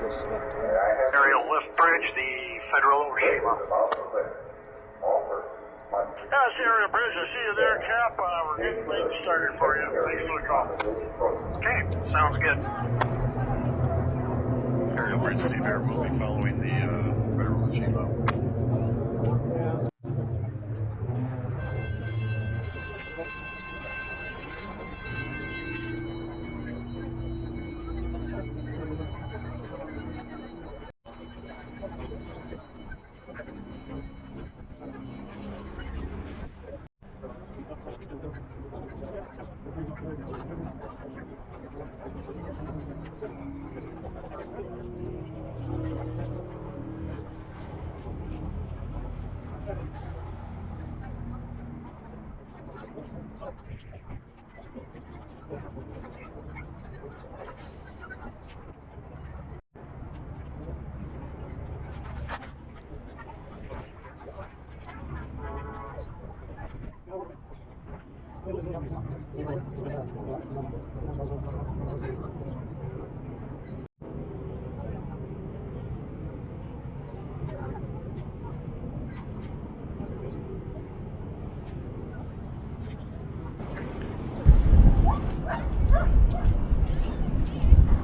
Aerial lift bridge, the Federal Oshima. Yeah, it's the area bridge. I see you there, Cap. We're getting things started for you. Thanks for the call. Okay, sounds good. Aerial bridge Seabear will be following the Federal Oshima.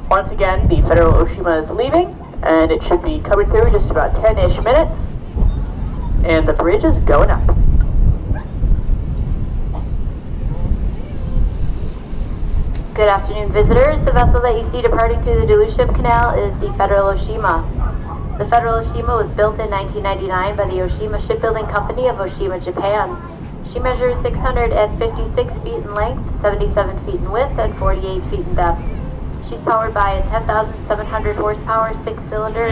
Once again, the Federal Oshima is leaving, and it should be coming through in just about 10-ish minutes, and the bridge is going up. Good afternoon, visitors. The vessel that you see departing through the Duluth Ship Canal is the Federal Oshima. The Federal Oshima was built in 1999 by the Oshima Shipbuilding Company of Oshima, Japan. She measures 656 feet in length, 77 feet in width, and 48 feet in depth. She's powered by a 10,700 horsepower, 6-cylinder.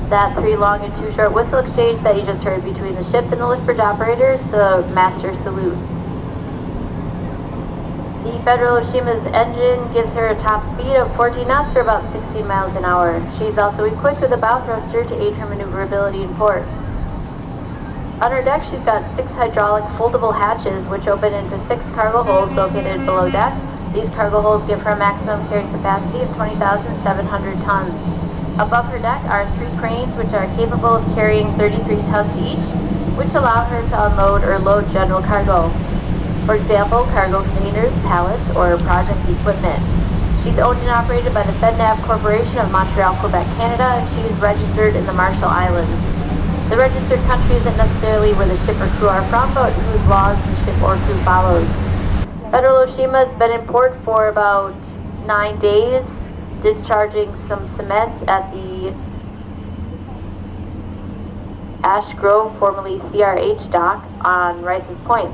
That 3 long and 2 short whistle exchange that you just heard between the ship and the lift bridge operators, the master salute. The Federal Oshima's engine gives her a top speed of 14 knots for about 16 miles an hour. She's also equipped with a bow thruster to aid her maneuverability in port. On her deck, she's got 6 hydraulic foldable hatches which open into 6 cargo holds located below deck. These cargo holds give her a maximum carrying capacity of 20,700 tons. Above her deck are 3 cranes which are capable of carrying 33 tons each, which allow her to unload or load general cargo. For example, cargo containers, pallets, or project equipment. She's owned and operated by the FedNav Corporation of Montreal, Quebec, Canada, and she is registered in the Marshall Islands. The registered country isn't necessarily where the ship or crew are from, but whose laws the ship or crew follows. Federal Oshima has been in port for about 9 days, discharging some cement at the Ash Grove, formerly CRH dock on Rice's Point.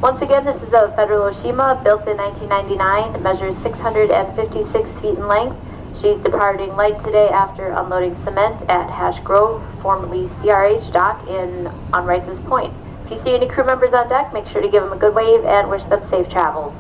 Once again, this is a Federal Oshima built in 1999. It measures 656 feet in length. She's departing light today after unloading cement at Ash Grove, formerly CRH dock on Rice's Point. If you see any crew members on deck, make sure to give them a good wave and wish them safe travels.